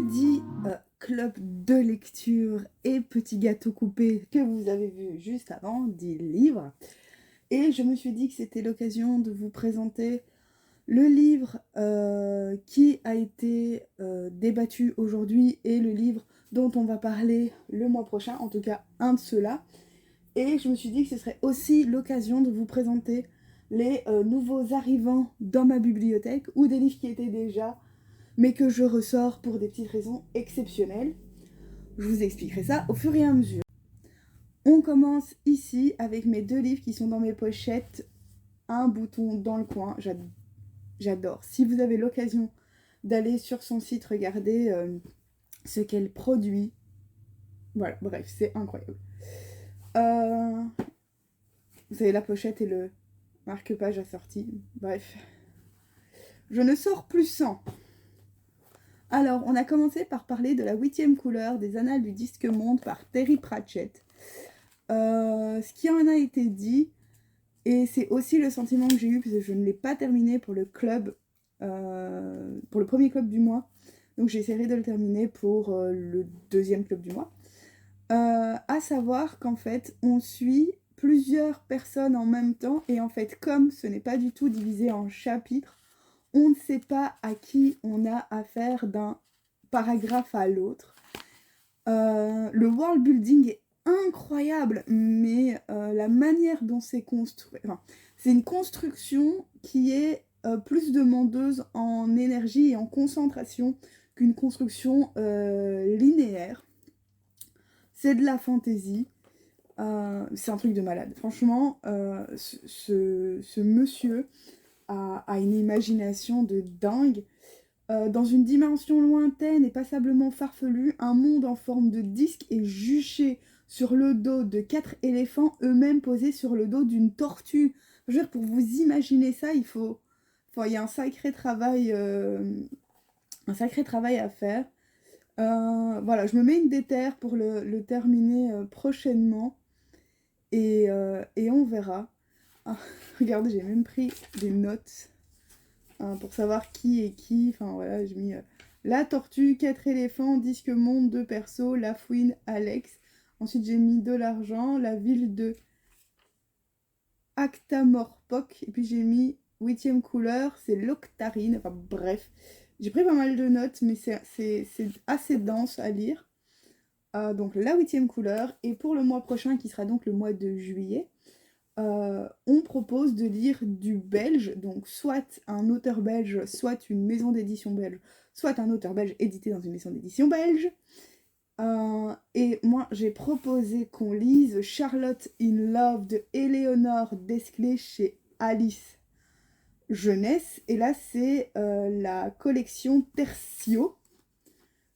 dit club de lecture et petit gâteau coupé que vous avez vu juste avant, dit livre. Et je me suis dit que c'était l'occasion de vous présenter le livre qui a été débattu aujourd'hui et le livre dont on va parler le mois prochain, en tout cas un de ceux-là. Et je me suis dit que ce serait aussi l'occasion de vous présenter les nouveaux arrivants dans ma bibliothèque ou des livres qui étaient déjà, mais que je ressors pour des petites raisons exceptionnelles. Je vous expliquerai ça au fur et à mesure. On commence ici avec mes deux livres qui sont dans mes pochettes, un bouton dans le coin, j'adore. Si vous avez l'occasion d'aller sur son site, regarder ce qu'elle produit, voilà, bref, c'est incroyable. Vous avez la pochette et le marque-page assorti, bref. Je ne sors plus sans. Alors, on a commencé par parler de la 8e couleur des Annales du Disque Monde par Terry Pratchett. Ce qui en a été dit, et c'est aussi le sentiment que j'ai eu, parce que je ne l'ai pas terminé pour le club, pour le premier club du mois, donc j'essaierai de le terminer pour le deuxième club du mois. À savoir qu'en fait, on suit plusieurs personnes en même temps, et en fait, comme ce n'est pas du tout divisé en chapitres, on ne sait pas à qui on a affaire d'un paragraphe à l'autre. Le world building est incroyable, mais la manière dont c'est construit, enfin, c'est une construction qui est plus demandeuse en énergie et en concentration qu'une construction linéaire. C'est de la fantaisie, c'est un truc de malade. Franchement, ce monsieur a une imagination de dingue. Dans une dimension lointaine et passablement farfelue, un monde en forme de disque est juché sur le dos de 4 éléphants, eux-mêmes posés sur le dos d'une tortue. Je veux dire, pour vous imaginer ça, il y a un sacré travail à faire. Voilà, je me mets une déterre pour le terminer prochainement et on verra. Ah, regardez, j'ai même pris des notes pour savoir qui est qui. Enfin voilà, j'ai mis la tortue, 4 éléphants, disque monde, 2 persos, la fouine, Alex. Ensuite j'ai mis de l'argent, la ville de Actamorpok. Et puis j'ai mis 8e couleur, c'est l'octarine. Enfin bref, j'ai pris pas mal de notes, mais c'est assez dense à lire. Donc la 8e couleur. Et pour le mois prochain, qui sera donc le mois de juillet, on propose de lire du belge, donc soit un auteur belge, soit une maison d'édition belge, soit un auteur belge édité dans une maison d'édition belge. Et moi, j'ai proposé qu'on lise Charlotte in Love de Éléonore Desclés chez Alice Jeunesse. Et là, c'est la collection Tertio.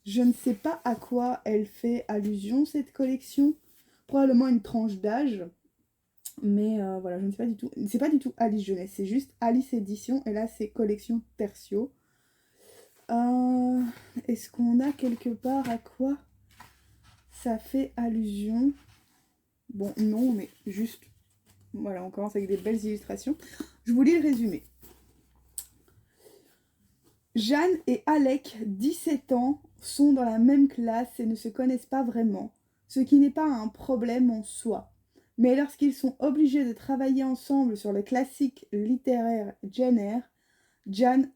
Je ne sais pas à quoi elle fait allusion, cette collection. Probablement une tranche d'âge. Mais voilà, je ne sais pas du tout. C'est pas du tout Alice Jeunesse, c'est juste Alice Édition. Et là, c'est collection Tertio. Est-ce qu'on a quelque part à quoi ça fait allusion? Bon, non, mais juste... Voilà, on commence avec des belles illustrations. Je vous lis le résumé. Jeanne et Alec, 17 ans, sont dans la même classe et ne se connaissent pas vraiment, ce qui n'est pas un problème en soi. Mais lorsqu'ils sont obligés de travailler ensemble sur le classique littéraire Jane Eyre, Jeanne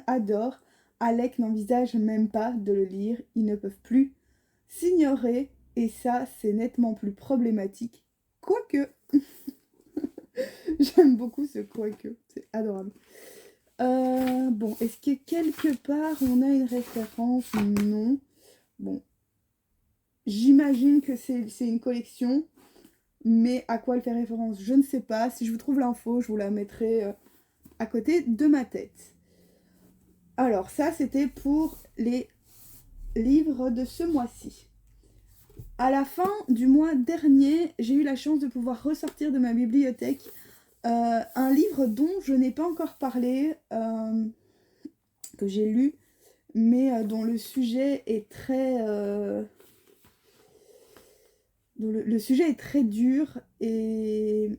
adore, Alec n'envisage même pas de le lire, ils ne peuvent plus s'ignorer, et ça, c'est nettement plus problématique. Quoique, j'aime beaucoup ce quoique, c'est adorable. Bon, est-ce que quelque part on a une référence? Non. Bon, j'imagine que c'est une collection, mais à quoi elle fait référence, je ne sais pas. Si je vous trouve l'info, je vous la mettrai à côté de ma tête. Alors ça, c'était pour les livres de ce mois-ci. À la fin du mois dernier, j'ai eu la chance de pouvoir ressortir de ma bibliothèque un livre dont je n'ai pas encore parlé, que j'ai lu, mais dont le sujet est très... dont le sujet est très dur et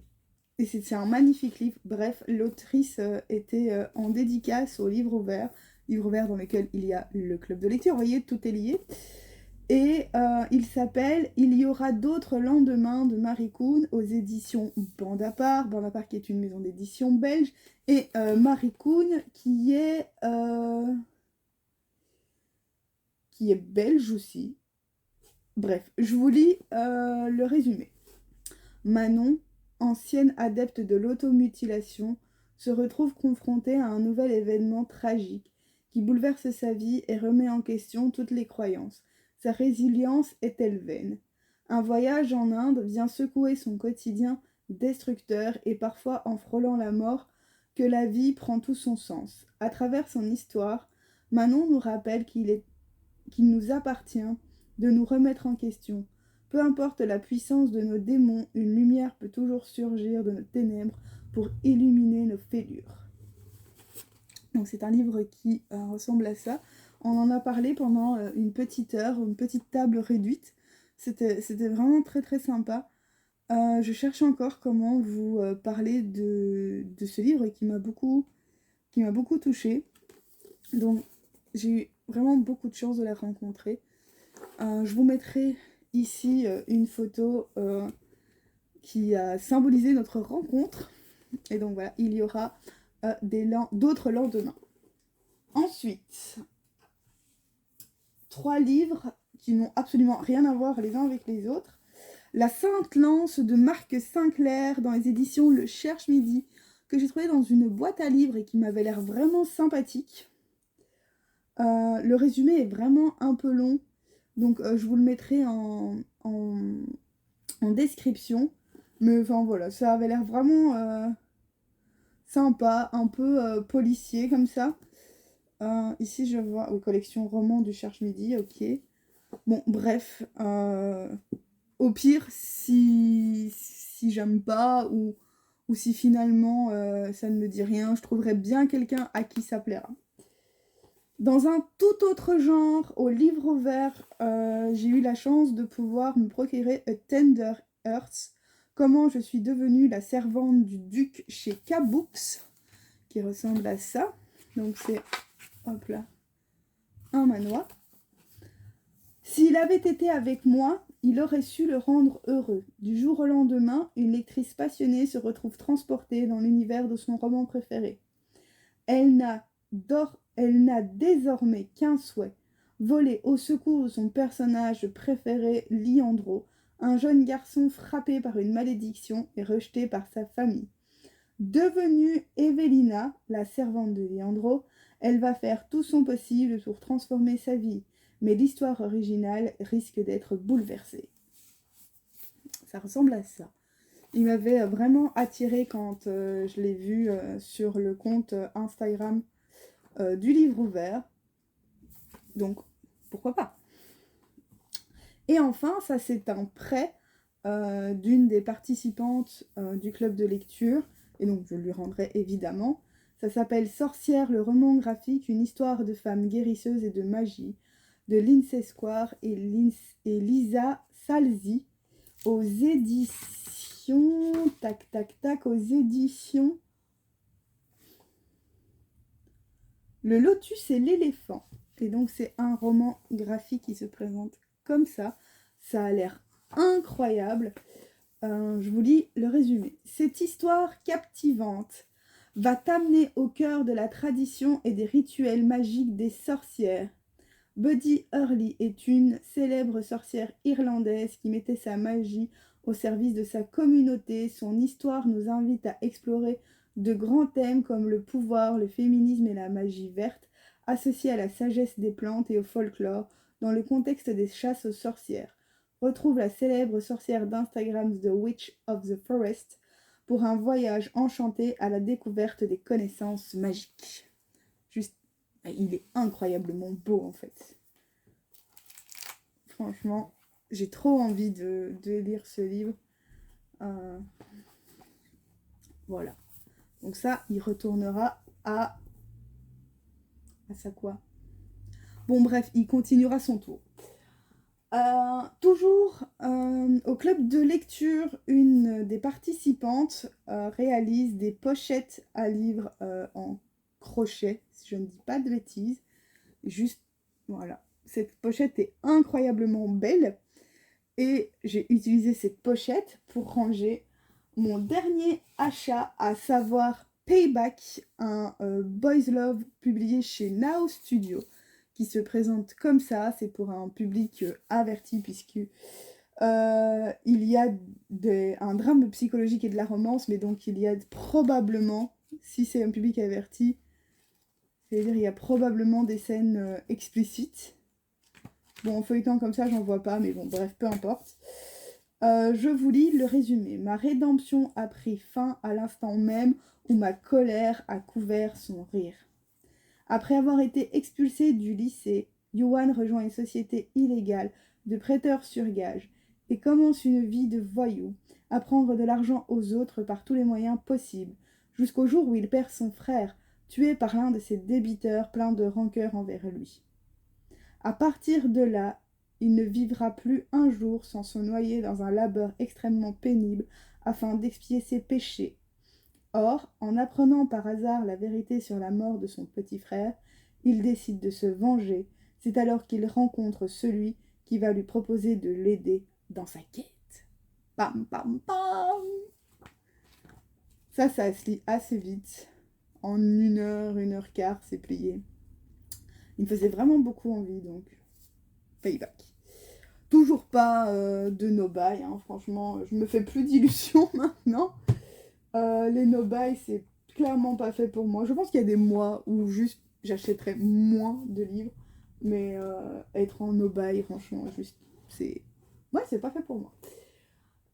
c'est un magnifique livre. Bref, l'autrice était en dédicace au livre ouvert livre vert dans lequel il y a le club de lecture. Vous voyez, tout est lié. Et il s'appelle Il y aura d'autres lendemains de Marie Kuhn aux éditions Bandapart. Bandapart qui est une maison d'édition belge. Et Marie Kuhn qui est belge aussi. Bref, je vous lis le résumé. Manon, ancienne adepte de l'automutilation, se retrouve confrontée à un nouvel événement tragique qui bouleverse sa vie et remet en question toutes les croyances. Sa résilience est-elle vaine? Un voyage en Inde vient secouer son quotidien destructeur et parfois en frôlant la mort que la vie prend tout son sens. À travers son histoire, Manon nous rappelle qu'il nous appartient de nous remettre en question. Peu importe la puissance de nos démons, une lumière peut toujours surgir de nos ténèbres pour illuminer nos fêlures. Donc c'est un livre qui ressemble à ça. On en a parlé pendant une petite heure, une petite table réduite. C'était vraiment très très sympa. Je cherche encore comment vous parler de ce livre qui m'a beaucoup touchée. Donc j'ai eu vraiment beaucoup de chance de la rencontrer. Je vous mettrai ici une photo qui a symbolisé notre rencontre. Et donc voilà, il y aura d'autres lendemains. Ensuite, 3 livres qui n'ont absolument rien à voir les uns avec les autres. La Sainte Lance de Marc Sinclair dans les éditions Le Cherche Midi, que j'ai trouvé dans une boîte à livres et qui m'avait l'air vraiment sympathique. Le résumé est vraiment un peu long, donc je vous le mettrai en description. Mais enfin voilà, ça avait l'air vraiment sympa, un peu policier comme ça. Ici je vois aux collections romans du Cherche Midi, ok. Bon, bref, au pire, si j'aime pas ou si finalement ça ne me dit rien, je trouverai bien quelqu'un à qui ça plaira. Dans un tout autre genre, au livre vert, j'ai eu la chance de pouvoir me procurer A Tender Earth, comment je suis devenue la servante du duc chez K-Books, qui ressemble à ça. Donc c'est, hop là, un manoir. S'il avait été avec moi, il aurait su le rendre heureux. Du jour au lendemain, une lectrice passionnée se retrouve transportée dans l'univers de son roman préféré. Elle n'a désormais qu'un souhait, voler au secours de son personnage préféré, Liandro, un jeune garçon frappé par une malédiction et rejeté par sa famille. Devenue Evelina, la servante de Liandro, elle va faire tout son possible pour transformer sa vie, mais l'histoire originale risque d'être bouleversée. Ça ressemble à ça. Il m'avait vraiment attirée quand je l'ai vu sur le compte Instagram du livre ouvert. Donc, pourquoi pas? Et enfin, ça c'est un prêt d'une des participantes du club de lecture, et donc je lui rendrai évidemment. Ça s'appelle Sorcière, le roman graphique, une histoire de femmes guérisseuses et de magie, de Lindsay Square et Lisa Salzi, aux éditions... aux éditions... Le Lotus et l'éléphant. Et donc c'est un roman graphique qui se présente comme ça. Ça a l'air incroyable. Je vous lis le résumé. Cette histoire captivante va t'amener au cœur de la tradition et des rituels magiques des sorcières. Buddy Hurley est une célèbre sorcière irlandaise qui mettait sa magie au service de sa communauté. Son histoire nous invite à explorer de grands thèmes comme le pouvoir, le féminisme et la magie verte, associés à la sagesse des plantes et au folklore, dans le contexte des chasses aux sorcières. Retrouve la célèbre sorcière d'Instagram The Witch of the Forest pour un voyage enchanté à la découverte des connaissances magiques. Juste, il est incroyablement beau en fait. Franchement, j'ai trop envie de lire ce livre. Voilà. Donc ça, il retournera à ça quoi? Bon bref, il continuera son tour. Toujours au club de lecture, une des participantes réalise des pochettes à livres en crochet, si je ne dis pas de bêtises. Juste, voilà. Cette pochette est incroyablement belle. Et j'ai utilisé cette pochette pour ranger mon dernier achat, à savoir Payback, un Boys Love publié chez Now Studio, qui se présente comme ça. C'est pour un public averti, puisque il y a un drame psychologique et de la romance, mais donc il y a probablement, si c'est un public averti, c'est-à-dire il y a probablement des scènes explicites. Bon, en feuilletant comme ça, j'en vois pas, mais bon, bref, peu importe. Je vous lis le résumé. Ma rédemption a pris fin à l'instant même où ma colère a couvert son rire. Après avoir été expulsé du lycée, Yuan rejoint une société illégale de prêteurs sur gage et commence une vie de voyou, à prendre de l'argent aux autres par tous les moyens possibles, jusqu'au jour où il perd son frère, tué par l'un de ses débiteurs plein de rancœur envers lui. À partir de là, il ne vivra plus un jour sans se noyer dans un labeur extrêmement pénible afin d'expier ses péchés. Or, en apprenant par hasard la vérité sur la mort de son petit frère, il décide de se venger. C'est alors qu'il rencontre celui qui va lui proposer de l'aider dans sa quête. Pam pam pam. Ça se lit assez vite. En 1 heure, 1 heure quart, c'est plié. Il me faisait vraiment beaucoup envie, donc Payback. Toujours pas de no-buy, hein. Franchement, je me fais plus d'illusions maintenant. Les no-buy, c'est clairement pas fait pour moi. Je pense qu'il y a des mois où juste j'achèterais moins de livres, mais être en no-buy, franchement, juste, c'est... Ouais, c'est pas fait pour moi.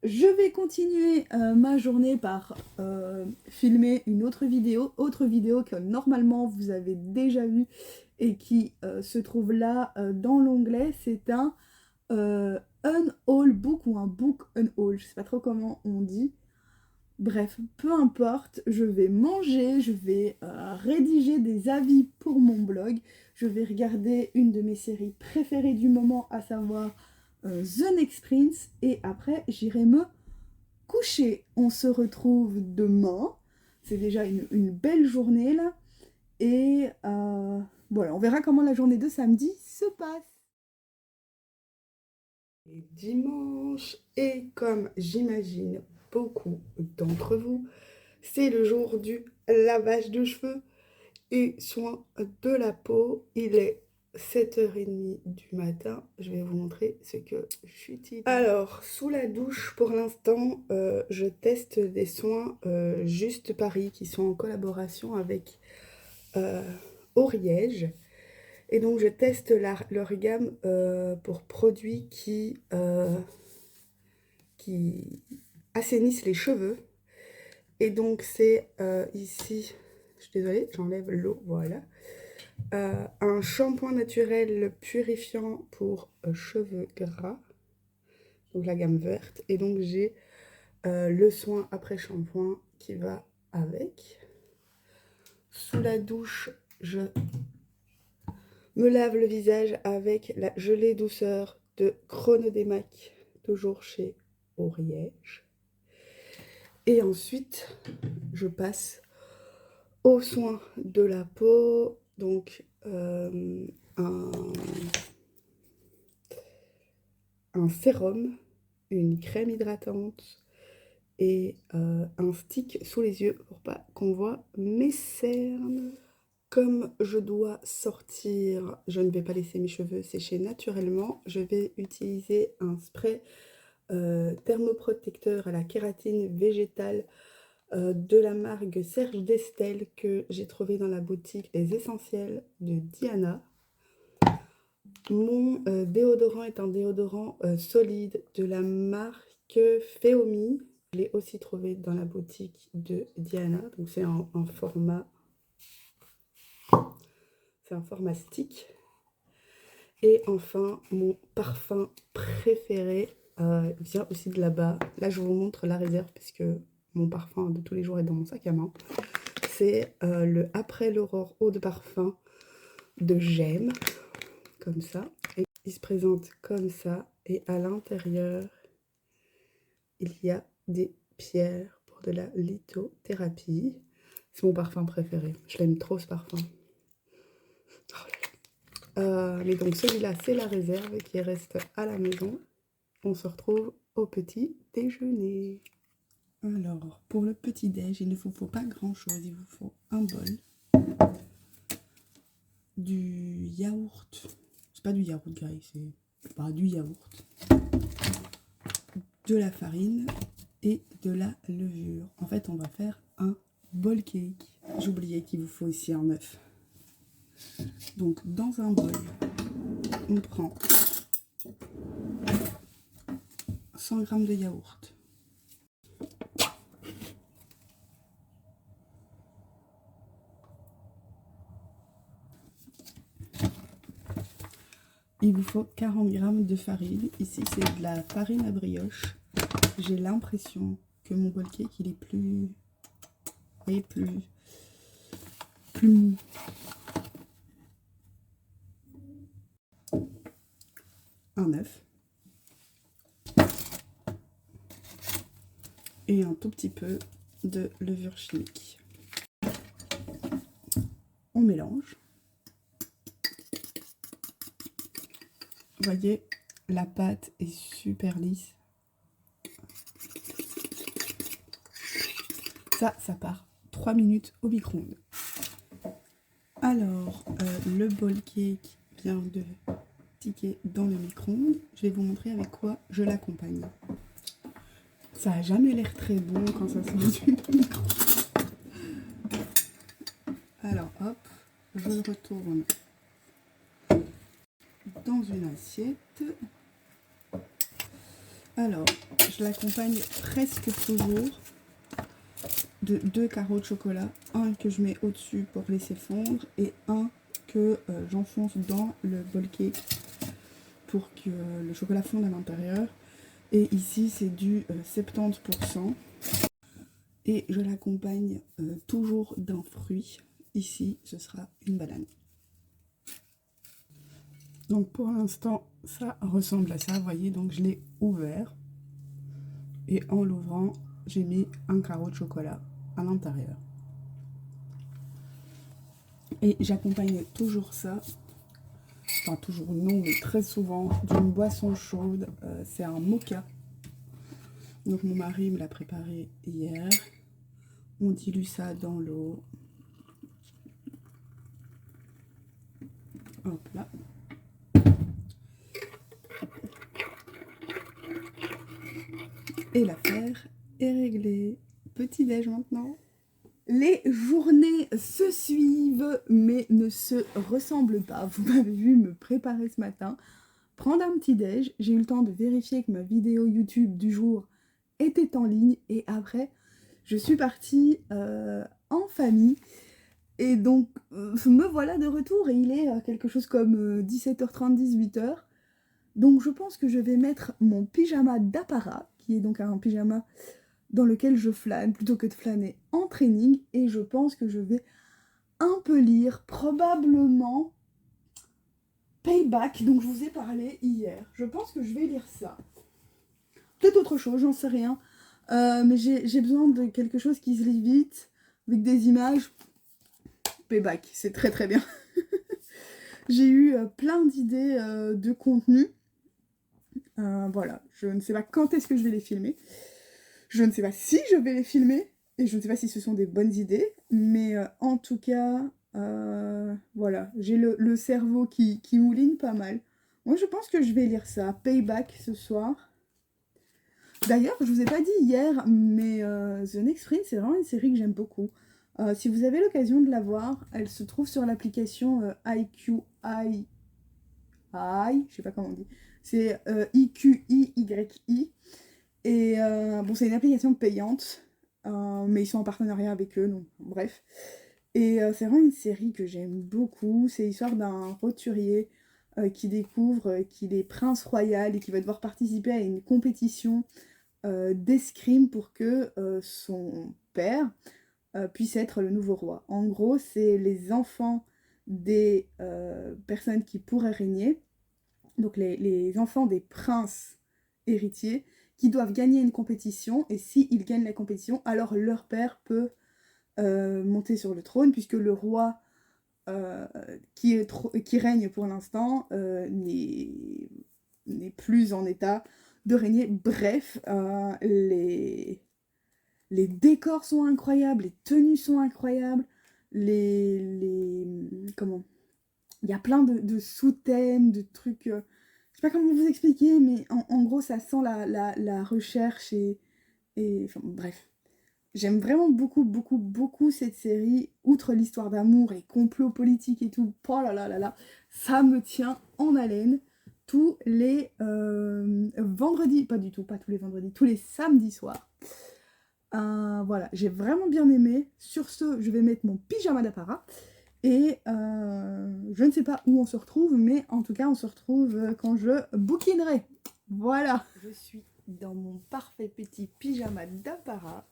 Je vais continuer ma journée par filmer une autre vidéo que normalement vous avez déjà vue et qui se trouve là dans l'onglet. C'est un unhaul book ou un book unhaul, je sais pas trop comment on dit. Bref, peu importe, je vais manger, je vais rédiger des avis pour mon blog, je vais regarder une de mes séries préférées du moment, à savoir The Next Prince, et après j'irai me coucher. On se retrouve demain, c'est déjà une belle journée là, et voilà, on verra comment la journée de samedi se passe. Dimanche, et comme j'imagine beaucoup d'entre vous, c'est le jour du lavage de cheveux et soin de la peau. Il est 7h30 du matin. Je vais vous montrer ce que j'utilise. Alors, sous la douche, pour l'instant, je teste des soins Juste Paris qui sont en collaboration avec Oriège. Et donc, je teste leur gamme pour produits qui assainissent les cheveux. Et donc, c'est ici, je suis désolée, j'enlève l'eau, voilà. Un shampoing naturel purifiant pour cheveux gras, donc la gamme verte. Et donc, j'ai le soin après shampoing qui va avec. Sous la douche, je me lave le visage avec la gelée douceur de Chronodémac, toujours chez Oriège. Et ensuite, je passe aux soins de la peau, donc un sérum, une crème hydratante et un stick sous les yeux pour pas qu'on voit mes cernes. Comme je dois sortir, je ne vais pas laisser mes cheveux sécher naturellement. Je vais utiliser un spray thermoprotecteur à la kératine végétale de la marque Serge Destel que j'ai trouvé dans la boutique Les Essentiels de Diana. Mon déodorant est un déodorant solide de la marque Feomi. Je l'ai aussi trouvé dans la boutique de Diana. Donc c'est un format... C'est un format stick. Et enfin, mon parfum préféré vient aussi de là-bas. Là, je vous montre la réserve puisque mon parfum de tous les jours est dans mon sac à main. C'est le Après l'Aurore eau de parfum de Gemme, comme ça. Et il se présente comme ça. Et à l'intérieur, il y a des pierres pour de la lithothérapie. C'est mon parfum préféré. Je l'aime trop ce parfum. Mais donc celui-là, c'est la réserve qui reste à la maison. On se retrouve au petit déjeuner. Alors, pour le petit déj, il ne vous faut pas grand-chose. Il vous faut un bol, du yaourt. C'est pas du yaourt grec, c'est pas du yaourt. De la farine et de la levure. En fait, on va faire un bol cake. J'oubliais qu'il vous faut ici un œuf. Donc, dans un bol, on prend 100 g de yaourt. Il vous faut 40 g de farine. Ici, c'est de la farine à brioche. J'ai l'impression que mon bol cake, il est plus... Vous voyez, plus mou. Un œuf. Et un tout petit peu de levure chimique. On mélange. Vous voyez, la pâte est super lisse. Ça part 3 minutes au micro-ondes. Alors, le bol cake vient de ticker dans le micro-ondes. Je vais vous montrer avec quoi je l'accompagne. Ça n'a jamais l'air très bon quand ça sort du micro. Alors, hop, je le retourne dans une assiette. Alors, je l'accompagne presque toujours de 2 carreaux de chocolat. Un que je mets au-dessus pour laisser fondre et un que j'enfonce dans le bol cake pour que le chocolat fonde à l'intérieur. Et ici, c'est du 70%. Et je l'accompagne toujours d'un fruit. Ici, ce sera une banane. Donc pour l'instant, ça ressemble à ça. Vous voyez, donc je l'ai ouvert. Et en l'ouvrant, j'ai mis un carreau de chocolat à l'intérieur. Et j'accompagne toujours ça, enfin toujours non, mais très souvent, d'une boisson chaude. C'est un mocha. Donc mon mari me l'a préparé hier. On dilue ça dans l'eau. Hop là. Et l'affaire est réglée. Petit déj maintenant. Les journées se suivent mais ne se ressemblent pas. Vous m'avez vu me préparer ce matin, prendre un petit déj. J'ai eu le temps de vérifier que ma vidéo YouTube du jour était en ligne. Et après, je suis partie en famille. Et donc, me voilà de retour et il est quelque chose comme 17h30, 18h. Donc je pense que je vais mettre mon pyjama d'apparat, qui est donc un pyjama dans lequel je flâne plutôt que de flâner en training. Et je pense que je vais un peu lire, probablement Payback, dont je vous ai parlé hier. Je pense que je vais lire ça. Peut-être autre chose, j'en sais rien. Mais j'ai besoin de quelque chose qui se lit vite, avec des images. Payback, c'est très très bien. J'ai eu plein d'idées de contenu. Voilà, je ne sais pas quand est-ce que je vais les filmer. Je ne sais pas si je vais les filmer. Et je ne sais pas si ce sont des bonnes idées. Mais en tout cas, voilà, j'ai le cerveau qui mouline pas mal. Moi, je pense que je vais lire ça. Payback ce soir. D'ailleurs, je vous ai pas dit hier, mais The Next Prince, c'est vraiment une série que j'aime beaucoup. Si vous avez l'occasion de la voir, elle se trouve sur l'application IQII. Je sais pas comment on dit. C'est IQIYI. Et bon, c'est une application payante, mais ils sont en partenariat avec eux, donc bref. Et c'est vraiment une série que j'aime beaucoup. C'est l'histoire d'un roturier qui découvre qu'il est prince royal et qui va devoir participer à une compétition d'escrime pour que son père puisse être le nouveau roi. En gros, c'est les enfants des personnes qui pourraient régner, donc les enfants des princes héritiers, qui doivent gagner une compétition, et s'ils gagnent la compétition, alors leur père peut monter sur le trône, puisque le roi qui règne pour l'instant n'est plus en état de régner. Bref, les décors sont incroyables, les tenues sont incroyables, comment? Il y a plein de sous-thèmes, de trucs... je sais pas comment vous expliquer, mais en gros, ça sent la recherche enfin, bref. J'aime vraiment beaucoup, beaucoup, beaucoup cette série. Outre l'histoire d'amour et complot politique et tout, oh là là là là, ça me tient en haleine tous les vendredis, pas du tout, pas tous les vendredis, tous les samedis soirs. Voilà, j'ai vraiment bien aimé. Sur ce, je vais mettre mon pyjama d'apparat. Et je ne sais pas où on se retrouve, mais en tout cas, on se retrouve quand je bouquinerai. Voilà. Je suis dans mon parfait petit pyjama d'apparat.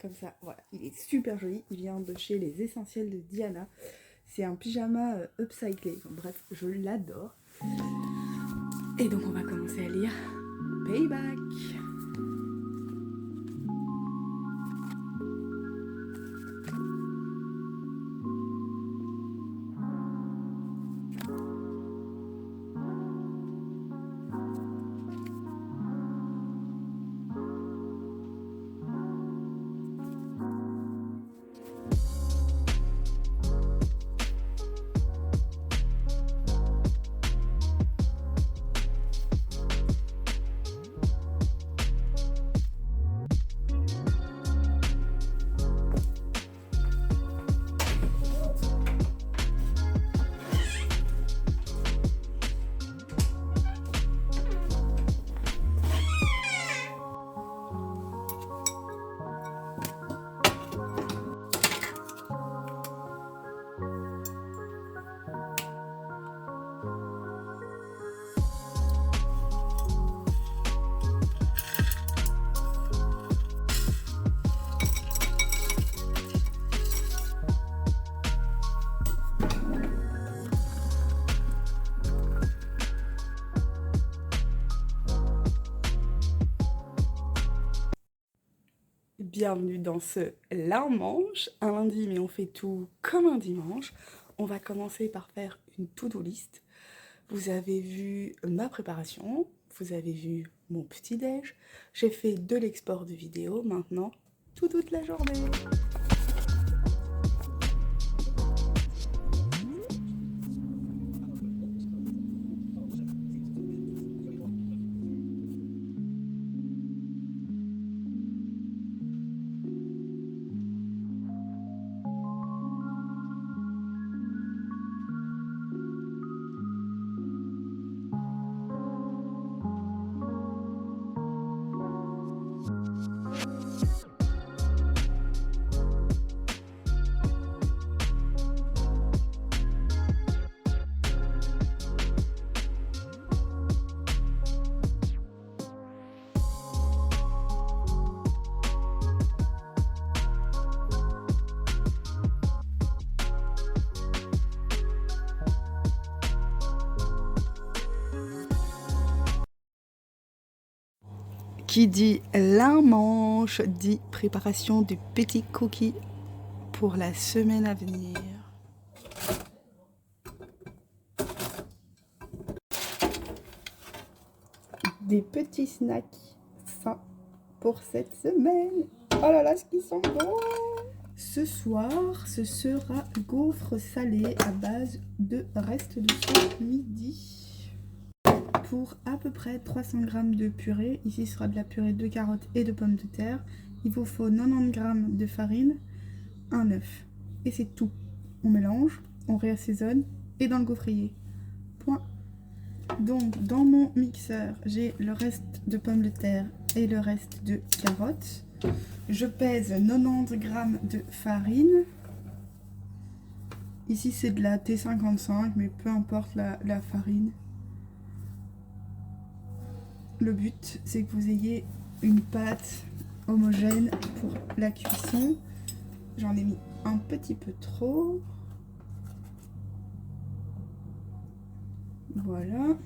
Comme ça, voilà. Il est super joli. Il vient de chez Les Essentiels de Diana. C'est un pyjama upcyclé. Bref, je l'adore. Et donc, on va commencer à lire Payback. Bienvenue dans ce lundi, un lundi, mais on fait tout comme un dimanche. On va commencer par faire une to-do list. Vous avez vu ma préparation, vous avez vu mon petit-déj. J'ai fait de l'export de vidéo, maintenant toute la journée. Qui dit linge dit préparation du petit cookie pour la semaine à venir. Des petits snacks sains pour cette semaine. Oh là là, ce qui sent bon! Ce soir, ce sera gaufres salés à base de restes de ce midi. Pour à peu près 300 g de purée, ici ce sera de la purée de carottes et de pommes de terre, il vous faut 90 g de farine, un œuf. Et c'est tout. On mélange, on réassaisonne et dans le gaufrier. Point. Donc dans mon mixeur, j'ai le reste de pommes de terre et le reste de carottes. Je pèse 90 g de farine. Ici c'est de la T55, mais peu importe la farine. Le but, c'est que vous ayez une pâte homogène pour la cuisson. J'en ai mis un petit peu trop. Voilà.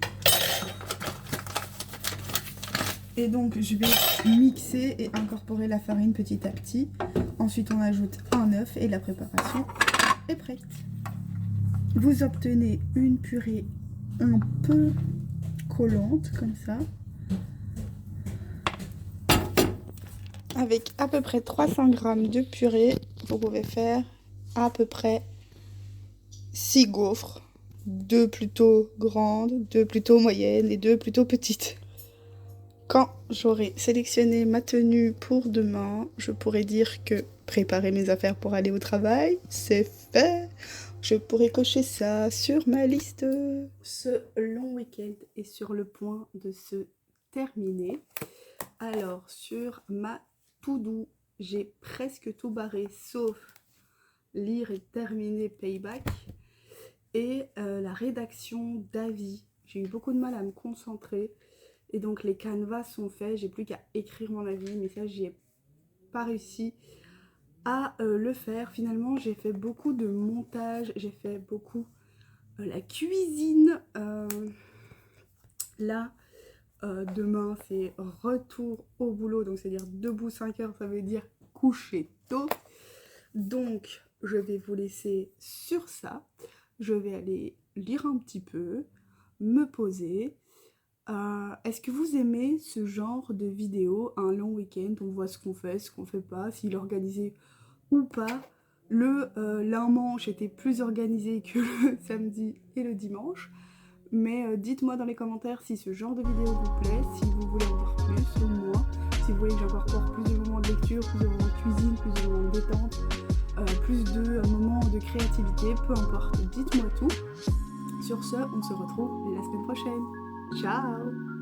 Et donc je vais mixer et incorporer la farine petit à petit. Ensuite on ajoute un œuf et la préparation est prête. Vous obtenez une purée un peu collante comme ça. Avec à peu près 300 g de purée, vous pouvez faire à peu près 6 gaufres. 2 plutôt grandes, 2 plutôt moyennes et 2 plutôt petites. Quand j'aurai sélectionné ma tenue pour demain, je pourrai dire que préparer mes affaires pour aller au travail, c'est fait. Je pourrai cocher ça sur ma liste. Ce long week-end est sur le point de se terminer. Alors, sur ma to-do, j'ai presque tout barré, sauf lire et terminer Payback et la rédaction d'avis. J'ai eu beaucoup de mal à me concentrer. Et donc les canevas sont faits, j'ai plus qu'à écrire mon avis, mais ça j'y ai pas réussi à le faire. Finalement j'ai fait beaucoup de montage, j'ai fait beaucoup la cuisine. Là demain c'est retour au boulot, donc c'est-à-dire debout 5 heures, ça veut dire coucher tôt. Donc je vais vous laisser sur ça, je vais aller lire un petit peu, me poser. Est-ce que vous aimez ce genre de vidéo, un long week-end, on voit ce qu'on fait pas, s'il est organisé ou pas. Le manche était plus organisé que le samedi et le dimanche. Mais dites-moi dans les commentaires si ce genre de vidéo vous plaît, si vous voulez en voir plus ou moins, si vous voulez que j'incorpore plus de moments de lecture, plus de moments de cuisine, plus de moments de détente, plus de moments de créativité, peu importe, dites-moi tout. Sur ce, on se retrouve la semaine prochaine. Ciao!